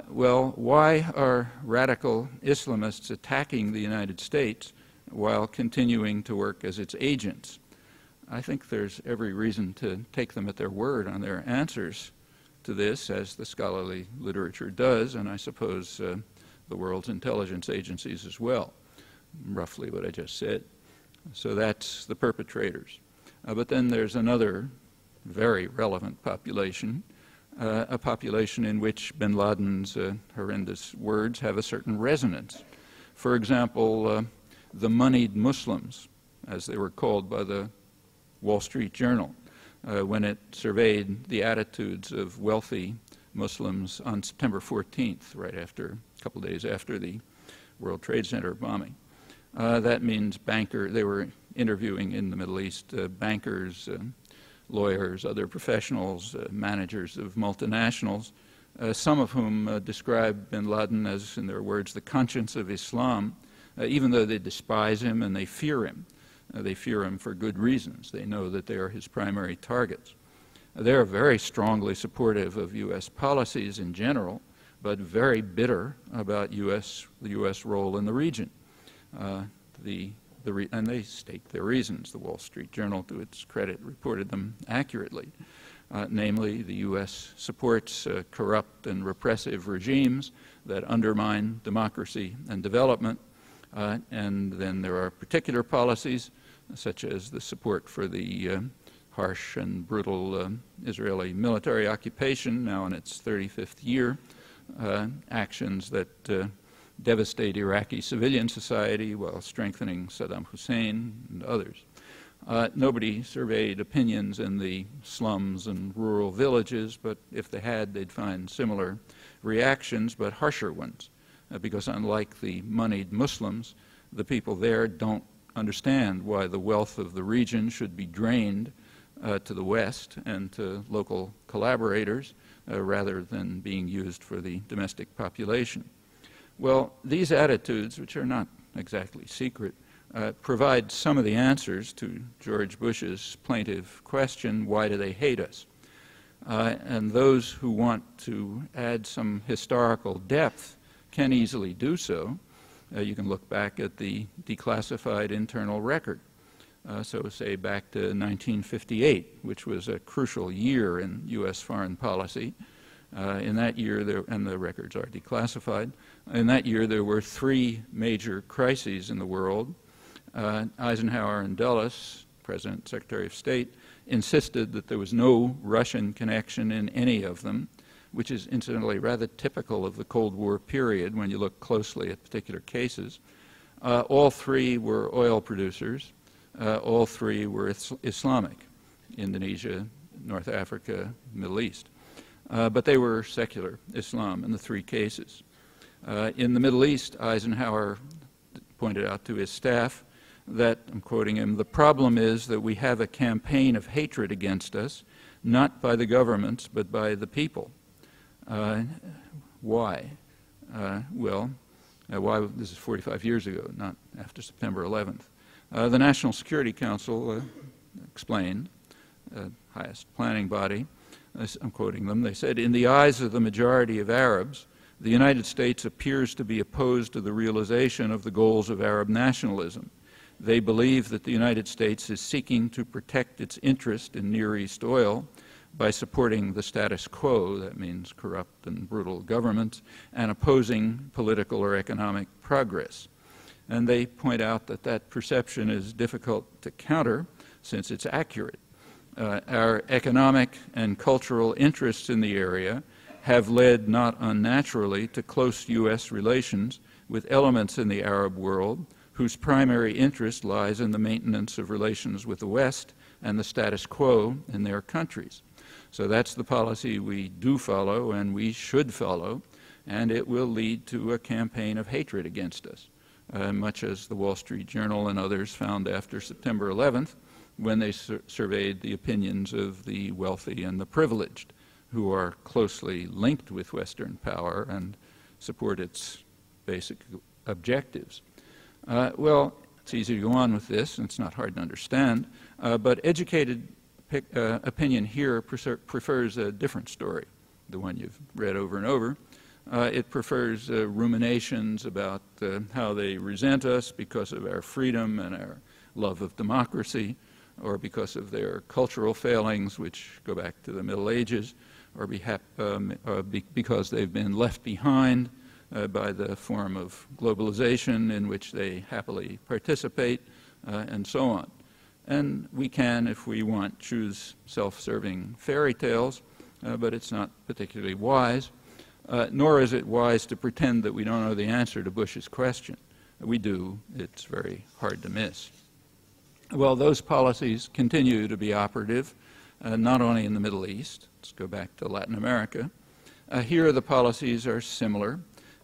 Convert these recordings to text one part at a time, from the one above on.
Well, why are radical Islamists attacking the United States while continuing to work as its agents? I think there's every reason to take them at their word on their answers to this, as the scholarly literature does, and I suppose the world's intelligence agencies as well, roughly what I just said. So that's the perpetrators. But then there's another very relevant population, a population in which bin Laden's horrendous words have a certain resonance. For example, the moneyed Muslims, as they were called by the Wall Street Journal, when it surveyed the attitudes of wealthy Muslims on September 14th, right after, a couple days after the World Trade Center bombing. That means they were interviewing in the Middle East bankers, lawyers, other professionals, managers of multinationals, some of whom described bin Laden as, in their words, the conscience of Islam, even though they despise him and they fear him. They fear him for good reasons. They know that they are his primary targets. They are very strongly supportive of U.S. policies in general, but very bitter about the U.S. role in the region. And they state their reasons. The Wall Street Journal, to its credit, reported them accurately. Namely, the U.S. supports corrupt and repressive regimes that undermine democracy and development. And then there are particular policies, such as the support for the harsh and brutal Israeli military occupation, now in its 35th year, actions that devastate Iraqi civilian society while strengthening Saddam Hussein and others. Nobody surveyed opinions in the slums and rural villages, but if they had, they'd find similar reactions, but harsher ones, because unlike the moneyed Muslims, the people there don't understand why the wealth of the region should be drained to the West and to local collaborators rather than being used for the domestic population. Well, these attitudes, which are not exactly secret, provide some of the answers to George Bush's plaintive question, why do they hate us? And those who want to add some historical depth can easily do so. You can look back at the declassified internal record. So say back to 1958, which was a crucial year in U.S. foreign policy. In that year, and the records are declassified, in that year there were three major crises in the world. Eisenhower and Dulles, President, Secretary of State, insisted that there was no Russian connection in any of them, which is incidentally rather typical of the Cold War period when you look closely at particular cases. All three were oil producers. All three were Islamic, Indonesia, North Africa, Middle East. But they were secular Islam in the three cases. In the Middle East, Eisenhower pointed out to his staff that, I'm quoting him, the problem is that we have a campaign of hatred against us, not by the governments, but by the people. Why? Why? This is 45 years ago, not after September 11th. The National Security Council explained, highest planning body, I'm quoting them, they said, in the eyes of the majority of Arabs, the United States appears to be opposed to the realization of the goals of Arab nationalism. They believe that the United States is seeking to protect its interest in Near East oil by supporting the status quo, that means corrupt and brutal governments, and opposing political or economic progress. And they point out that that perception is difficult to counter since it's accurate. Our economic and cultural interests in the area have led not unnaturally to close U.S. relations with elements in the Arab world whose primary interest lies in the maintenance of relations with the West and the status quo in their countries. So that's the policy we do follow and we should follow, and it will lead to a campaign of hatred against us, much as the Wall Street Journal and others found after September 11th, when they surveyed the opinions of the wealthy and the privileged, who are closely linked with Western power and support its basic objectives. Well, it's easy to go on with this, and it's not hard to understand, but educated opinion here prefers a different story, the one you've read over and over. It prefers ruminations about how they resent us because of our freedom and our love of democracy, or because of their cultural failings, which go back to the Middle Ages, or because they've been left behind by the form of globalization in which they happily participate, and so on. And we can, if we want, choose self-serving fairy tales, but it's not particularly wise, nor is it wise to pretend that we don't know the answer to Bush's question. We do. It's very hard to miss. Well, those policies continue to be operative, not only in the Middle East. Let's go back to Latin America. Here the policies are similar,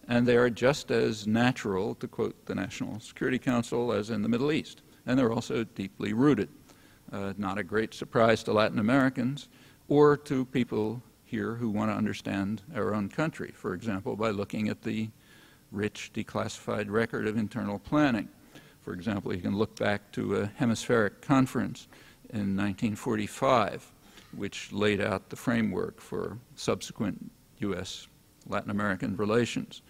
and they are just as natural, to quote the National Security Council, as in the Middle East. And they're also deeply rooted. Not a great surprise to Latin Americans or to people here who want to understand our own country, for example, by looking at the rich declassified record of internal planning. For example, you can look back to a hemispheric conference in 1945, which laid out the framework for subsequent U.S.-Latin American relations.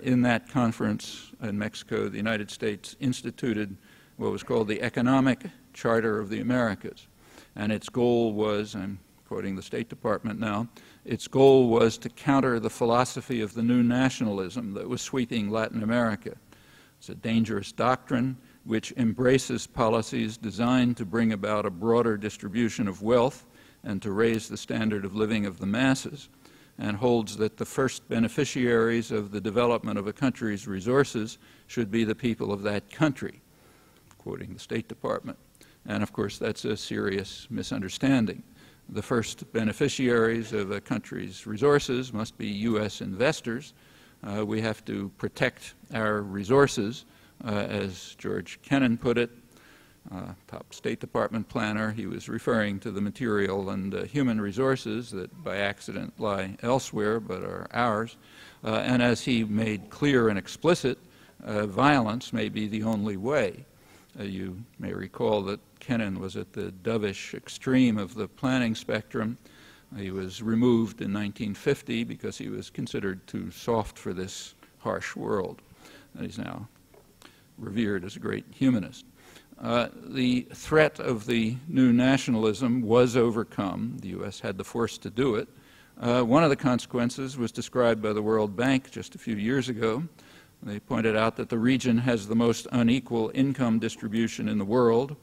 In that conference in Mexico, the United States instituted what was called the Economic Charter of the Americas. And its goal was, I'm quoting the State Department now, its goal was to counter the philosophy of the new nationalism that was sweeping Latin America. It's a dangerous doctrine which embraces policies designed to bring about a broader distribution of wealth and to raise the standard of living of the masses, and holds that the first beneficiaries of the development of a country's resources should be the people of that country, quoting the State Department. And of course, that's a serious misunderstanding. The first beneficiaries of a country's resources must be U.S. investors. We have to protect our resources, as George Kennan put it, top State Department planner. He was referring to the material and human resources that by accident lie elsewhere but are ours. And as he made clear and explicit, violence may be the only way. You may recall that Kennan was at the dovish extreme of the planning spectrum. He was removed in 1950 because he was considered too soft for this harsh world. And he's now revered as a great humanist. The threat of the new nationalism was overcome. The U.S. had the force to do it. One of the consequences was described by the World Bank just a few years ago. They pointed out that the region has the most unequal income distribution in the world,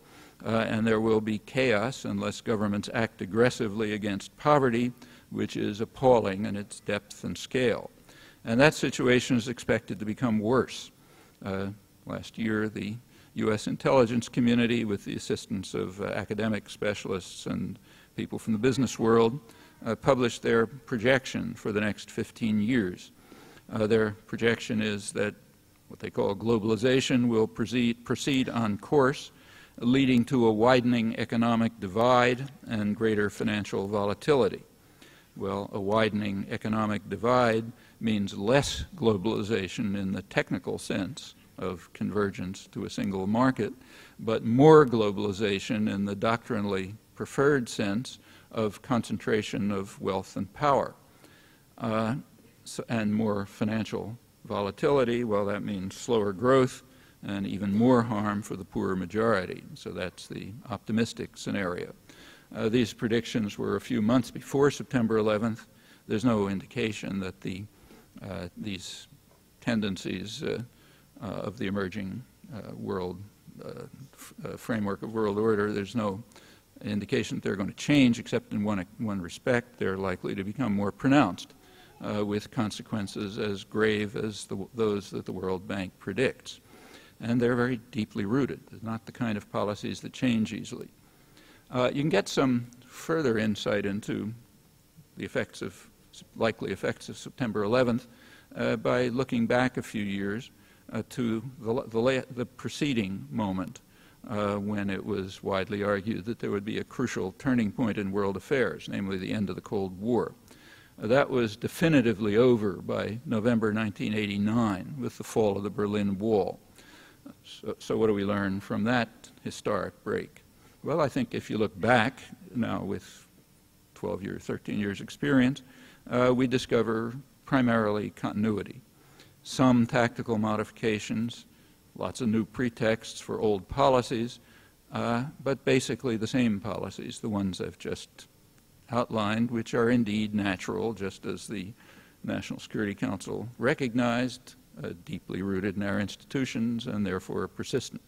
and there will be chaos unless governments act aggressively against poverty, which is appalling in its depth and scale. And that situation is expected to become worse. Last year, the U.S. intelligence community, with the assistance of academic specialists and people from the business world, published their projection for the next 15 years. Their projection is that what they call globalization will proceed on course, leading to a widening economic divide and greater financial volatility. Well, a widening economic divide means less globalization in the technical sense of convergence to a single market, but more globalization in the doctrinally preferred sense of concentration of wealth and power. And more financial volatility, well, that means slower growth and even more harm for the poor majority. So that's the optimistic scenario. These predictions were a few months before September 11th. There's no indication that these tendencies of the emerging world framework of world order, there's no indication that they're going to change, except in one respect. They're likely to become more pronounced, with consequences as grave as those that the World Bank predicts. And they're very deeply rooted. They're not the kind of policies that change easily. You can get some further insight into the likely effects of September 11th by looking back a few years to the preceding moment when it was widely argued that there would be a crucial turning point in world affairs, namely the end of the Cold War. That was definitively over by November 1989 with the fall of the Berlin Wall. So what do we learn from that historic break? Well, I think if you look back now with 12 years, 13 years experience, we discover primarily continuity. Some tactical modifications, lots of new pretexts for old policies, but basically the same policies, the ones I've just outlined, which are indeed natural, just as the National Security Council recognized, deeply rooted in our institutions and therefore persistent.